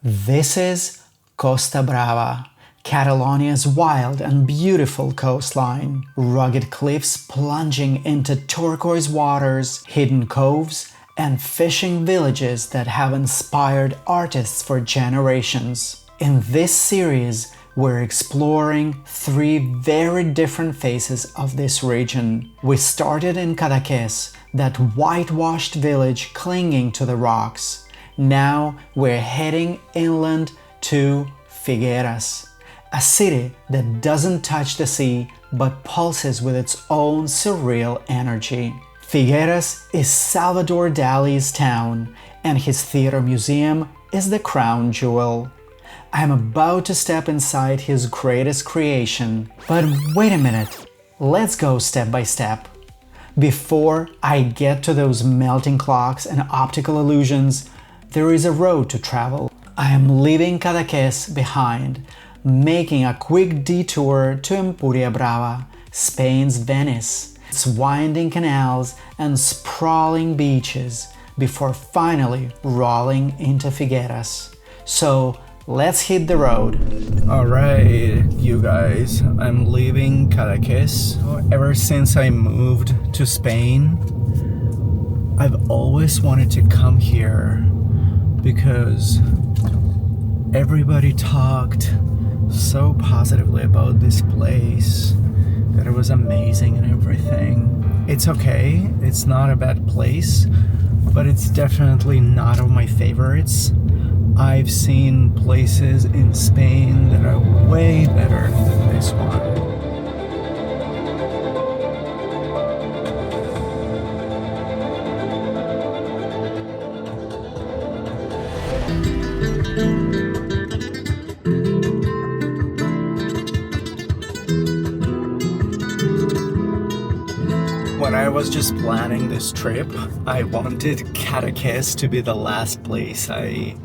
This is Costa Brava, Catalonia's wild and beautiful coastline. Rugged cliffs plunging into turquoise waters, hidden coves, and fishing villages that have inspired artists for generations. In this series, we're exploring 3 very different faces of this region. We started in Cadaqués, that whitewashed village clinging to the rocks. Now we're heading inland to Figueres, a city that doesn't touch the sea but pulses with its own surreal energy. Figueres is Salvador Dali's town, and his theater museum is the crown jewel. I am about to step inside his greatest creation, but wait a minute, let's go step by step. Before I get to those melting clocks and optical illusions, there is a road to travel. I am leaving Cadaqués behind, making a quick detour to Empúria Brava, Spain's Venice, its winding canals and sprawling beaches, before finally rolling into Figueres. So let's hit the road. Alright, you guys, I'm leaving Cadaqués. Ever since I moved to Spain, I've always wanted to come here because everybody talked so positively about this place, that it was amazing and everything. It's okay, it's not a bad place, but it's definitely not of my favorites. I've seen places in Spain that are way better than this one. When I was just planning this trip, I wanted Cadaqués to be the last place I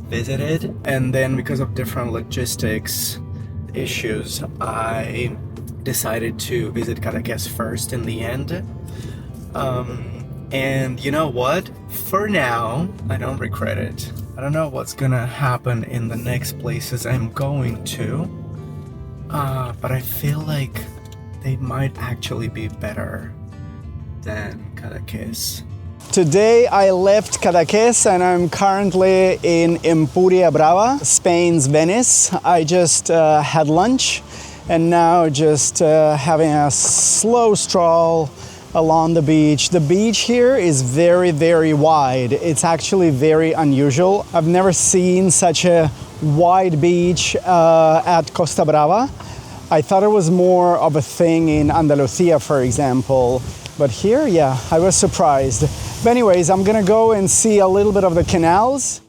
visited, and then because of different logistics issues, I decided to visit Cadaqués first in the end. And you know what? For now, I don't regret it. I don't know what's gonna happen in the next places I'm going to, but I feel like they might actually be better than Cadaqués. Today I left Cadaqués and I'm currently in Empúria Brava, Spain's Venice. I just had lunch and now just having a slow stroll along the beach. The beach here is very, very wide. It's actually very unusual. I've never seen such a wide beach at Costa Brava. I thought it was more of a thing in Andalusia, for example. But here, yeah, I was surprised. But anyways, I'm gonna go and see a little bit of the canals.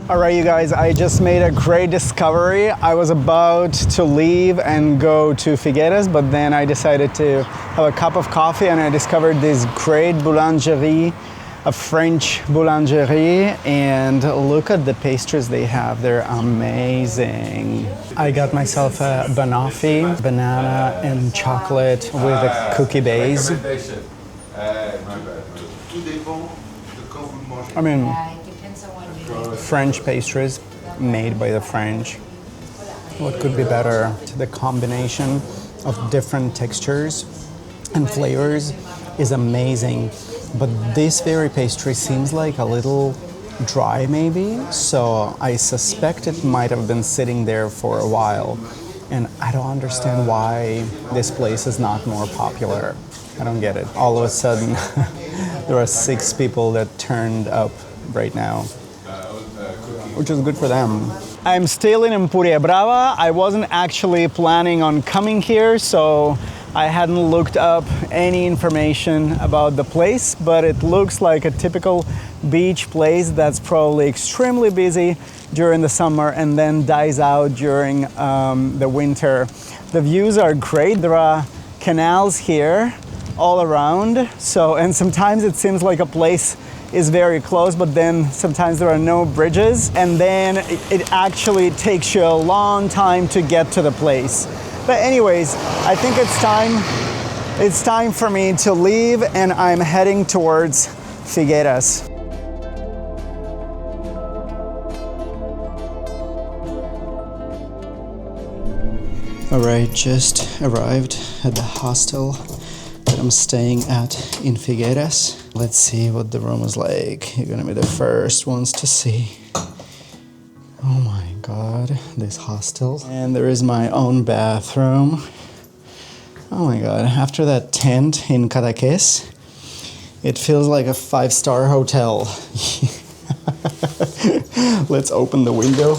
All right, you guys, I just made a great discovery. I was about to leave and go to Figueres, but then I decided to have a cup of coffee and I discovered this great boulangerie, a French boulangerie, and look at the pastries they have. They're amazing. I got myself a banoffee, banana and chocolate with a cookie base. I mean, French pastries made by the French. What could be better? The combination of different textures and flavors is amazing. But this very pastry seems like a little dry maybe, so I suspect it might have been sitting there for a while. And I don't understand why this place is not more popular. I don't get it. All of a sudden, there are 6 people that turned up right now, which is good for them. I'm still in Empúria Brava. I wasn't actually planning on coming here, so I hadn't looked up any information about the place, but it looks like a typical beach place that's probably extremely busy during the summer and then dies out during the winter. The views are great. There are canals here all around, and sometimes it seems like a place is very close, but then sometimes there are no bridges, and then it actually takes you a long time to get to the place. But anyways, I think it's time for me to leave, and I'm heading towards Figueres. Alright, just arrived at the hostel that I'm staying at in Figueres. Let's see what the room is like. You're gonna be the first ones to see. Oh my god, this hostel. And there is my own bathroom. Oh my god, after that tent in Cadaqués, it feels like a 5-star hotel. Let's open the window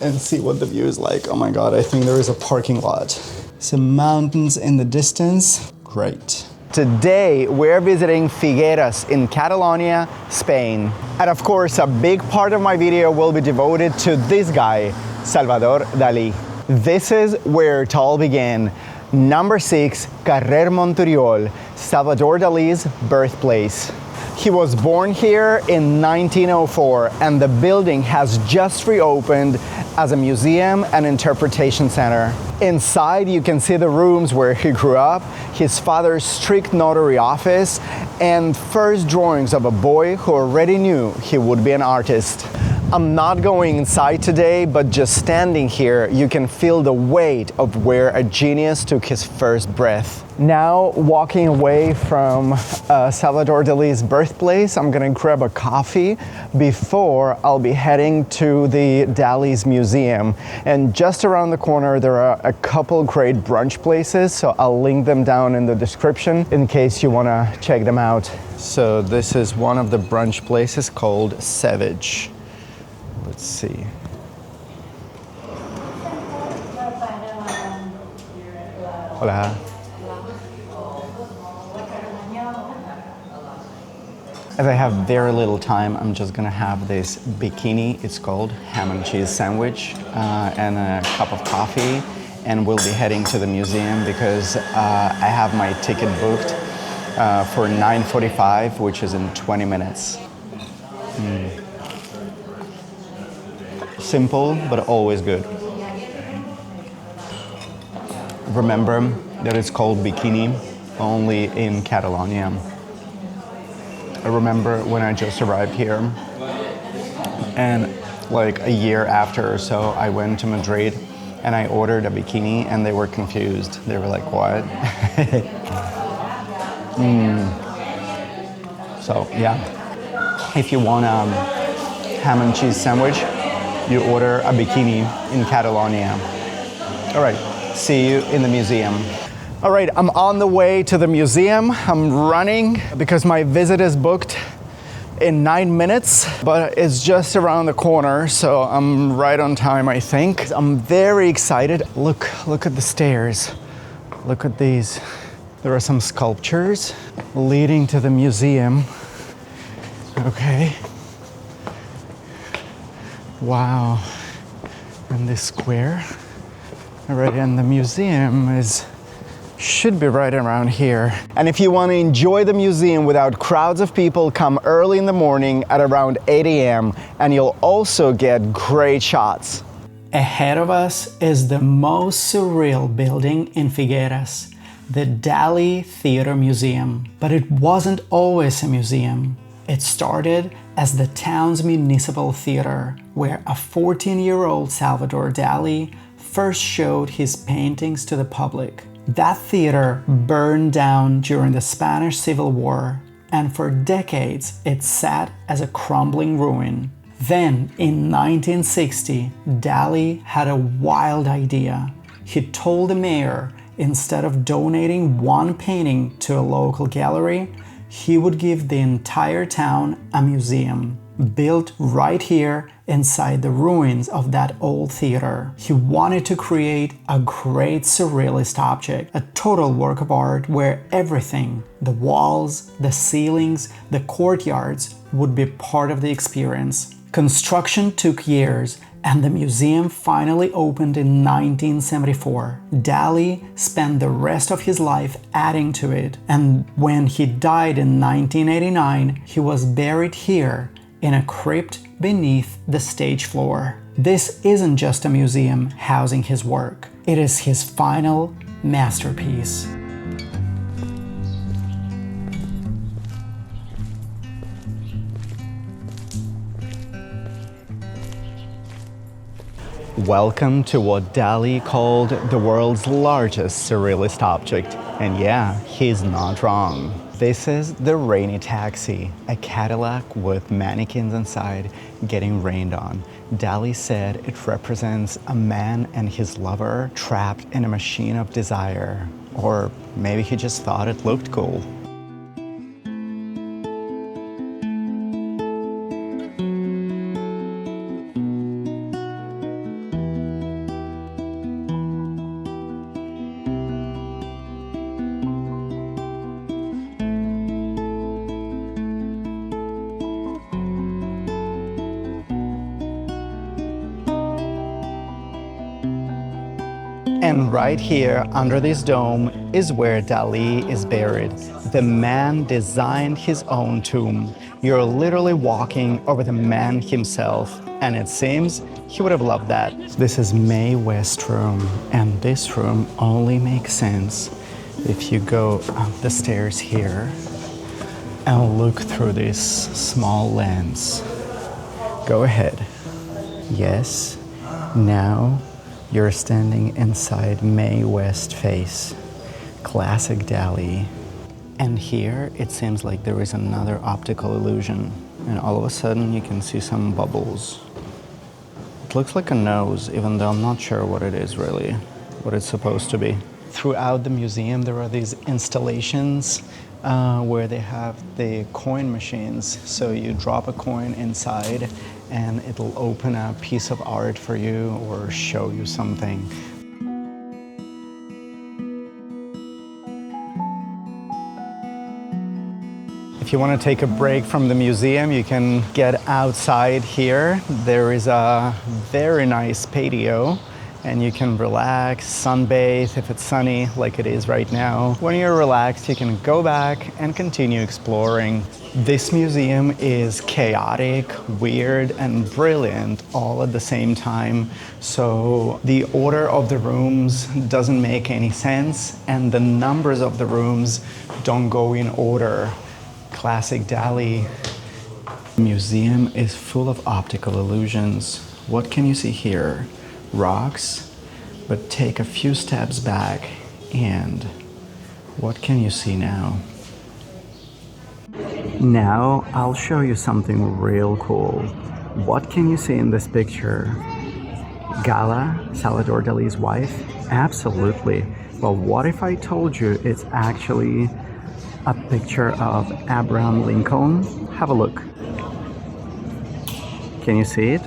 and see what the view is like. Oh my god, I think there is a parking lot. Some mountains in the distance. Great. Today, we're visiting Figueres in Catalonia, Spain. And of course, a big part of my video will be devoted to this guy, Salvador Dali. This is where it all began. Number 6, Carrer Monturiol, Salvador Dali's birthplace. He was born here in 1904, and the building has just reopened as a museum and interpretation center. Inside, you can see the rooms where he grew up, his father's strict notary office, and first drawings of a boy who already knew he would be an artist. I'm not going inside today, but just standing here, you can feel the weight of where a genius took his first breath. Now, walking away from Salvador Dali's birthplace, I'm gonna grab a coffee before I'll be heading to the Dali's museum. And just around the corner, there are a couple great brunch places, so I'll link them down in the description in case you wanna check them out. So this is one of the brunch places called Savage. Let's see. Hola. As I have very little time, I'm just gonna have this bikini, it's called, ham and cheese sandwich, and a cup of coffee, and we'll be heading to the museum because I have my ticket booked for 9:45, which is in 20 minutes. Simple, but always good. Remember that it's called bikini only in Catalonia. I remember when I just arrived here, and like a year after or so, I went to Madrid and I ordered a bikini and they were confused. They were like, what? So yeah, if you want a ham and cheese sandwich, you order a bikini in Catalonia. All right, see you in the museum. All right, I'm on the way to the museum. I'm running because my visit is booked in 9 minutes, but it's just around the corner, so I'm right on time, I think. I'm very excited. Look at the stairs. Look at these. There are some sculptures leading to the museum. Okay. Wow. And this square. All right, and the museum should be right around here. And if you want to enjoy the museum without crowds of people, come early in the morning at around 8 a.m. and you'll also get great shots. Ahead of us is the most surreal building in Figueres, the Dali Theater Museum. But it wasn't always a museum. It started as the town's municipal theater, where a 14-year-old Salvador Dali first showed his paintings to the public. That theater burned down during the Spanish Civil War, and for decades it sat as a crumbling ruin. Then, in 1960, Dali had a wild idea. He told the mayor, instead of donating one painting to a local gallery, he would give the entire town a museum, built right here inside the ruins of that old theater. He wanted to create a great surrealist object, a total work of art where everything, the walls, the ceilings, the courtyards, would be part of the experience. Construction took years, and the museum finally opened in 1974. Dali spent the rest of his life adding to it, and when he died in 1989, he was buried here in a crypt beneath the stage floor. This isn't just a museum housing his work, it is his final masterpiece. Welcome to what Dali called the world's largest surrealist object. And yeah, he's not wrong. This is the Rainy Taxi, a Cadillac with mannequins inside getting rained on. Dali said it represents a man and his lover trapped in a machine of desire. Or maybe he just thought it looked cool. And right here, under this dome, is where Dali is buried. The man designed his own tomb. You're literally walking over the man himself, and it seems he would have loved that. This is Mae West room, and this room only makes sense if you go up the stairs here and look through this small lens. Go ahead. Yes, now you're standing inside Mae West face, classic Dali. And here it seems like there is another optical illusion, and all of a sudden you can see some bubbles. It looks like a nose, even though I'm not sure what it is really, what it's supposed to be. Throughout the museum there are these installations where they have the coin machines. So you drop a coin inside and it'll open a piece of art for you or show you something. If you want to take a break from the museum, you can get outside here. There is a very nice patio and you can relax, sunbathe if it's sunny like it is right now. When you're relaxed, you can go back and continue exploring. This museum is chaotic, weird, and brilliant all at the same time. So the order of the rooms doesn't make any sense, and the numbers of the rooms don't go in order. Classic Dali. The museum is full of optical illusions. What can you see here? Rocks, but take a few steps back, and what can you see now? Now I'll show you something real cool. What can you see in this picture? Gala, Salvador Dali's wife? Absolutely. Well, what if I told you it's actually a picture of Abraham Lincoln? Have a look. Can you see it?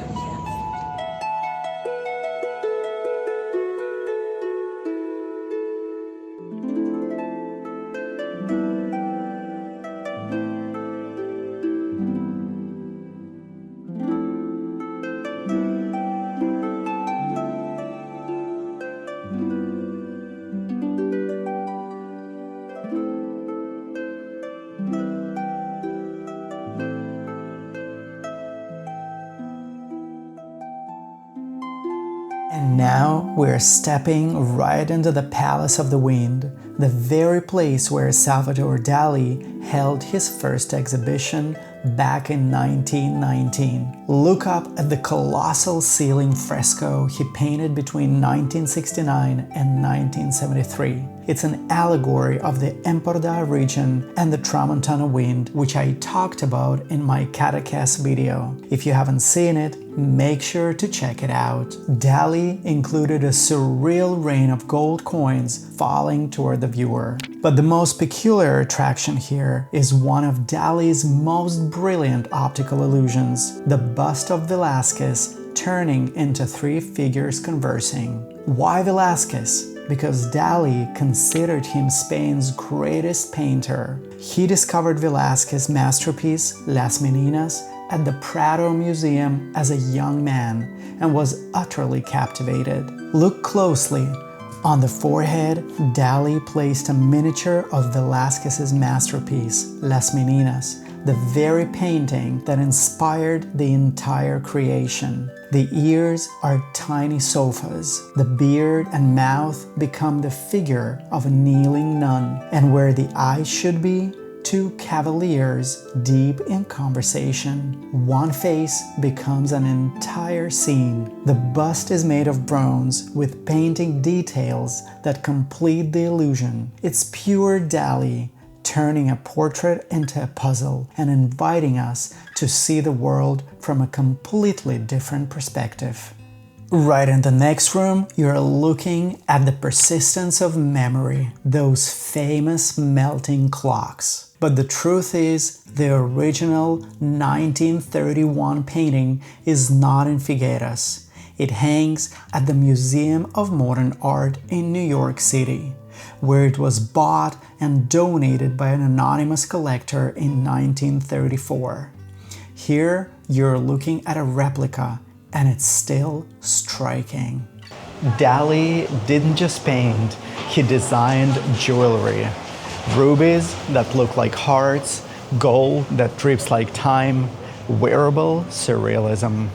And now we're stepping right into the Palace of the Wind, the very place where Salvador Dali held his first exhibition back in 1919. Look up at the colossal ceiling fresco he painted between 1969 and 1973. It's an allegory of the Empordà region and the Tramontana wind, which I talked about in my Cadaqués video. If you haven't seen it, make sure to check it out. Dali included a surreal rain of gold coins falling toward the viewer. But the most peculiar attraction here is one of Dali's most brilliant optical illusions, the bust of Velazquez turning into three figures conversing. Why Velazquez? Because Dali considered him Spain's greatest painter. He discovered Velazquez's masterpiece, Las Meninas, at the Prado Museum as a young man and was utterly captivated. Look closely. On the forehead, Dali placed a miniature of Velazquez's masterpiece, Las Meninas, the very painting that inspired the entire creation. The ears are tiny sofas. The beard and mouth become the figure of a kneeling nun. And where the eyes should be, two cavaliers deep in conversation. One face becomes an entire scene. The bust is made of bronze with painting details that complete the illusion. It's pure Dali, turning a portrait into a puzzle and inviting us to see the world from a completely different perspective. Right in the next room, you're looking at the persistence of memory, those famous melting clocks. But the truth is, the original 1931 painting is not in Figueres. It hangs at the Museum of Modern Art in New York City, where it was bought and donated by an anonymous collector in 1934. Here, you're looking at a replica, and it's still striking. Dali didn't just paint, he designed jewelry. Rubies that look like hearts, gold that drips like time, wearable surrealism.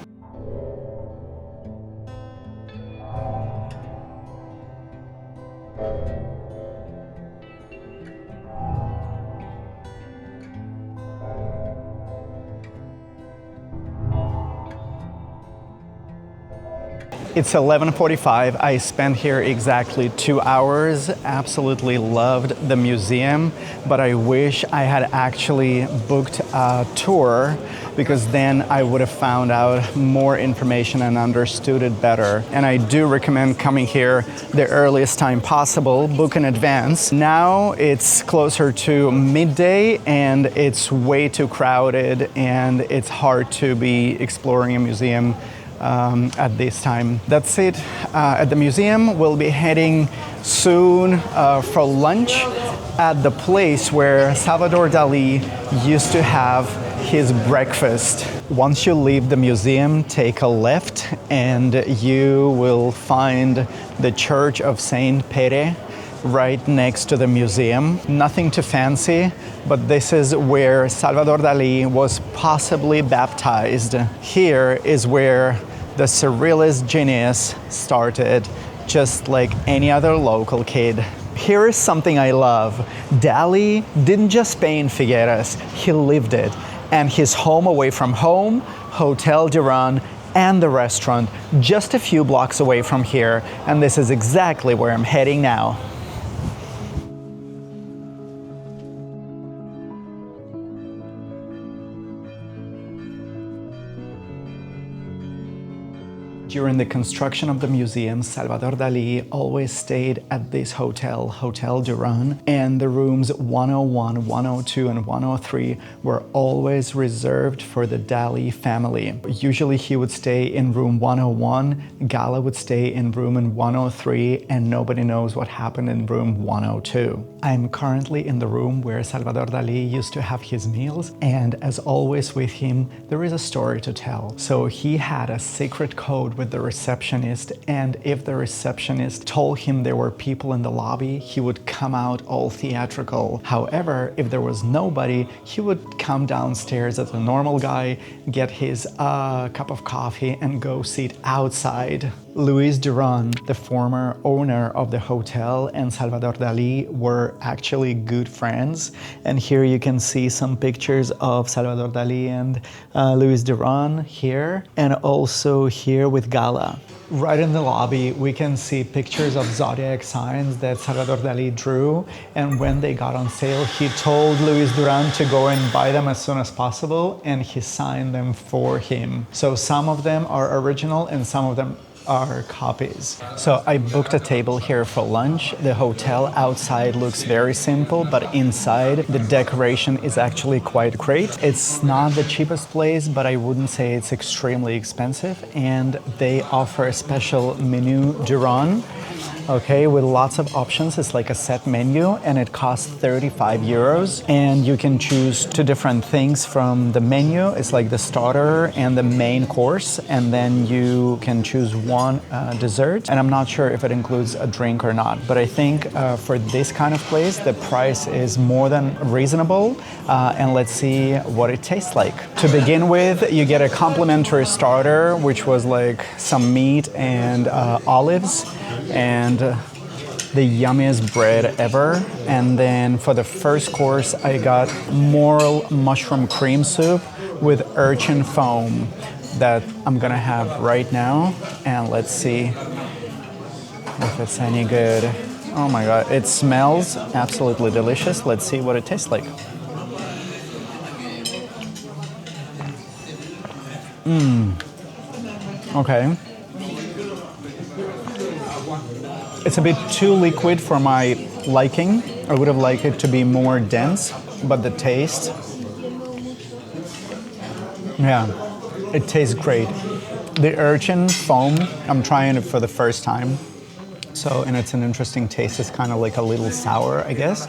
It's 11:45. I spent here exactly 2 hours. Absolutely loved the museum, but I wish I had actually booked a tour, because then I would have found out more information and understood it better. And I do recommend coming here the earliest time possible, book in advance. Now it's closer to midday and it's way too crowded and it's hard to be exploring a museum at this time. That's it at the museum. We'll be heading soon for lunch at the place where Salvador Dali used to have his breakfast. Once you leave the museum, take a left and you will find the Church of Saint Pere right next to the museum. Nothing too fancy, but this is where Salvador Dali was possibly baptized. Here is where the surrealist genius started, just like any other local kid. Here is something I love. Dali didn't just paint Figueres, he lived it. And his home away from home, Hotel Duran, and the restaurant, just a few blocks away from here. And this is exactly where I'm heading now. During the construction of the museum, Salvador Dali always stayed at this hotel, Hotel Duran, and the rooms 101, 102, and 103 were always reserved for the Dali family. Usually he would stay in room 101, Gala would stay in room 103, and nobody knows what happened in room 102. I'm currently in the room where Salvador Dali used to have his meals, and as always with him, there is a story to tell. So he had a secret code with the receptionist, and if the receptionist told him there were people in the lobby, he would come out all theatrical. However, if there was nobody, he would come downstairs as a normal guy, get his cup of coffee, and go sit outside. Luis Duran, the former owner of the hotel, and Salvador Dali were actually good friends. And here you can see some pictures of Salvador Dali and Luis Duran here, and also here with Gala. Right in the lobby, we can see pictures of zodiac signs that Salvador Dali drew, and when they got on sale, he told Luis Duran to go and buy them as soon as possible, and he signed them for him. So some of them are original and some of them are copies. So I booked a table here for lunch. The hotel outside looks very simple, but inside the decoration is actually quite great. It's not the cheapest place, but I wouldn't say it's extremely expensive, and they offer a special menu Duran, okay, with lots of options. It's like a set menu and it costs 35 euros, and you can choose two different things from the menu. It's like the starter and the main course, and then you can choose one dessert, and I'm not sure if it includes a drink or not, but I think for this kind of place the price is more than reasonable, and let's see what it tastes like. To begin with, you get a complimentary starter, which was like some meat and olives, and the yummiest bread ever. And then for the first course, I got moral mushroom cream soup with urchin foam that I'm gonna have right now. And let's see if it's any good. Oh my God, it smells absolutely delicious. Let's see what it tastes like. Okay. It's a bit too liquid for my liking. I would have liked it to be more dense, but the taste, yeah, it tastes great. The urchin foam, I'm trying it for the first time. So, and it's an interesting taste. It's kind of like a little sour, I guess.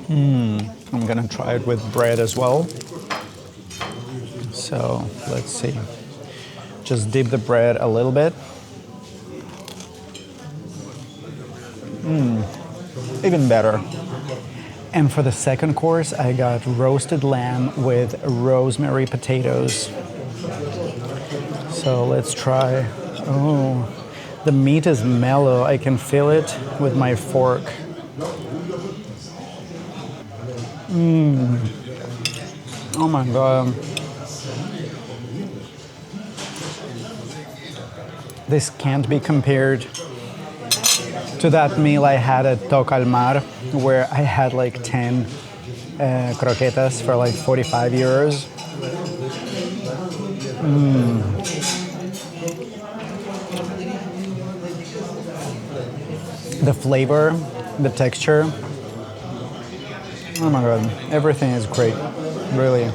I'm gonna try it with bread as well. So, let's see. Just dip the bread a little bit. Even better. And for the second course, I got roasted lamb with rosemary potatoes. So let's try. Oh, the meat is mellow. I can feel it with my fork. Oh my God. This can't be compared to that meal I had at Toca al Mar, where I had like 10 croquetas for like 45 euros. The flavor, the texture, oh my God, everything is great, really.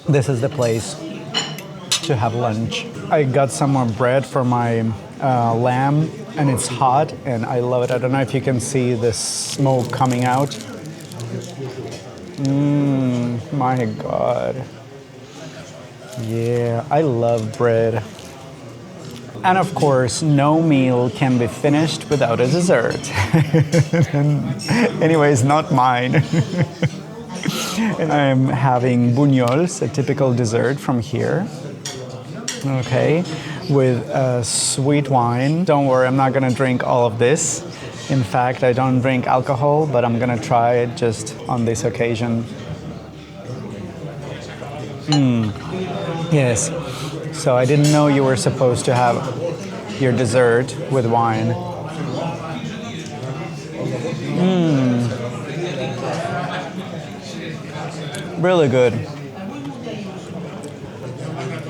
This is the place to have lunch. I got some more bread for my lamb, and it's hot and I love it. I don't know if you can see the smoke coming out. My God. Yeah, I love bread. And of course, no meal can be finished without a dessert. Anyways, not mine. I'm having bunyols, a typical dessert from here. Okay, with a sweet wine. Don't worry, I'm not gonna drink all of this. In fact, I don't drink alcohol, but I'm gonna try it just on this occasion. Yes, so I didn't know you were supposed to have your dessert with wine. Really good.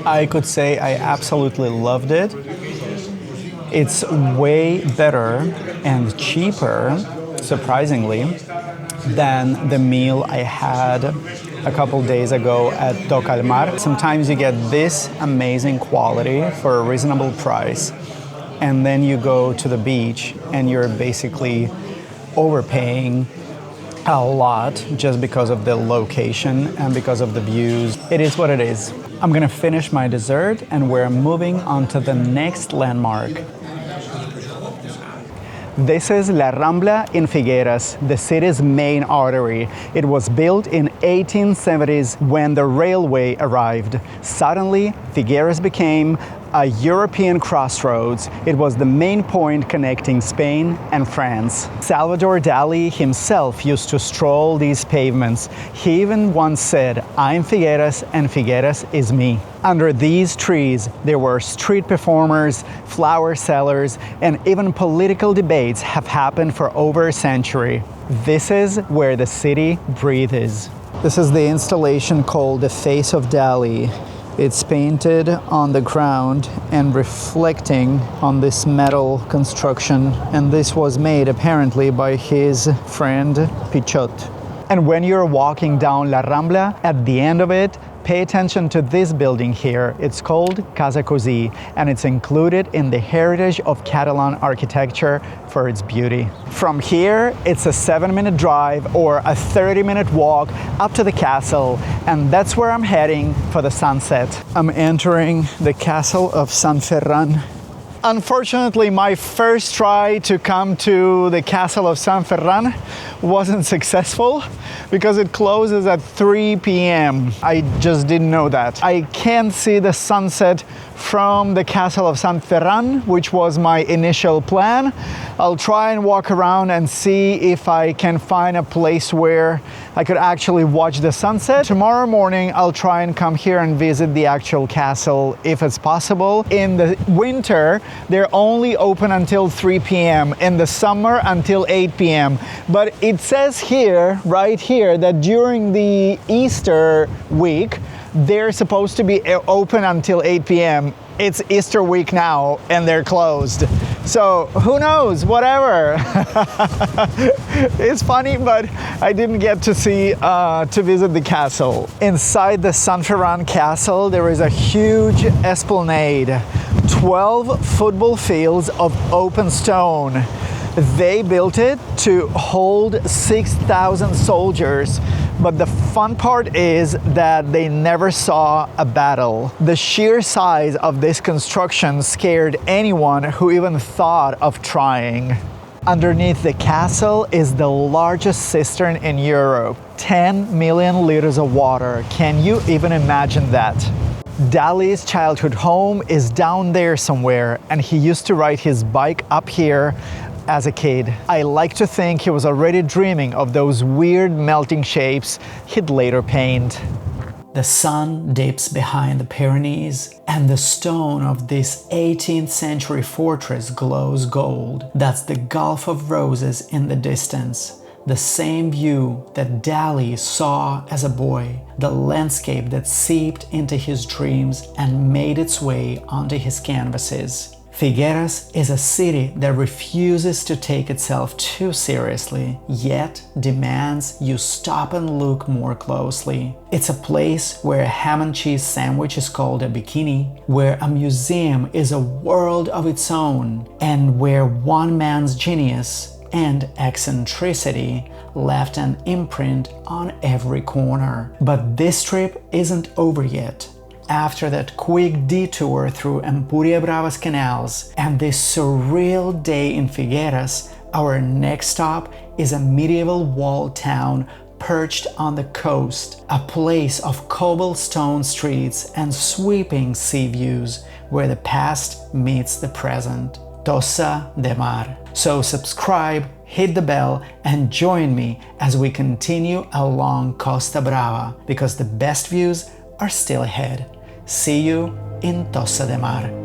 I could say I absolutely loved it. It's way better and cheaper, surprisingly, than the meal I had a couple days ago at Toca al Mar. Sometimes you get this amazing quality for a reasonable price, and then you go to the beach and you're basically overpaying a lot just because of the location and because of the views. It is what it is. I'm gonna finish my dessert and we're moving on to the next landmark. This is La Rambla in Figueres, the city's main artery. It was built in 1870s when the railway arrived. Suddenly, Figueres became a European crossroads. It was the main point connecting Spain and France. Salvador Dali himself used to stroll these pavements. He even once said, "I'm Figueres and Figueres is me." Under these trees, there were street performers, flower sellers, and even political debates have happened for over a century. This is where the city breathes. This is the installation called The Face of Dali. It's painted on the ground and reflecting on this metal construction, and this was made apparently by his friend Pichot. And when you're walking down La Rambla, at the end of it, pay attention to this building here. It's called Casa Così, and it's included in the Heritage of Catalan Architecture for its beauty. From here, it's a 7-minute drive or a 30-minute walk up to the castle, and that's where I'm heading for the sunset. I'm entering the castle of Sant Ferran Unfortunately, my first try to come to the castle of Sant Ferran wasn't successful because it closes at 3 p.m. I just didn't know that. I can't see the sunset from the castle of Sant Ferran, which was my initial plan. I'll try and walk around and see if I can find a place where I could actually watch the sunset. Tomorrow morning, I'll try and come here and visit the actual castle if it's possible. In the winter, they're only open until 3 p.m. In the summer, until 8 p.m. But it says here, right here, that during the Easter week, they're supposed to be open until 8 p.m. It's Easter week now and they're closed. So who knows, whatever. It's funny, but I didn't get to see, to visit the castle. Inside the Sant Ferran Castle, there is a huge esplanade, 12 football fields of open stone. They built it to hold 6,000 soldiers, but the fun part is that they never saw a battle. The sheer size of this construction scared anyone who even thought of trying. Underneath the castle is the largest cistern in Europe, 10 million liters of water. Can you even imagine that? Dali's childhood home is down there somewhere, and he used to ride his bike up here as a kid. I like to think he was already dreaming of those weird melting shapes he'd later paint. The sun dips behind the Pyrenees, and the stone of this 18th century fortress glows gold. That's the Gulf of Roses in the distance. The same view that Dali saw as a boy, the landscape that seeped into his dreams and made its way onto his canvases. Figueres is a city that refuses to take itself too seriously, yet demands you stop and look more closely. It's a place where a ham and cheese sandwich is called a bikini, where a museum is a world of its own, and where one man's genius and eccentricity left an imprint on every corner. But this trip isn't over yet. After that quick detour through Empúria Brava's canals and this surreal day in Figueres, our next stop is a medieval walled town perched on the coast, a place of cobblestone streets and sweeping sea views where the past meets the present. Tossa de Mar. So subscribe, hit the bell, and join me as we continue along Costa Brava, because the best views are still ahead. See you in Tossa de Mar.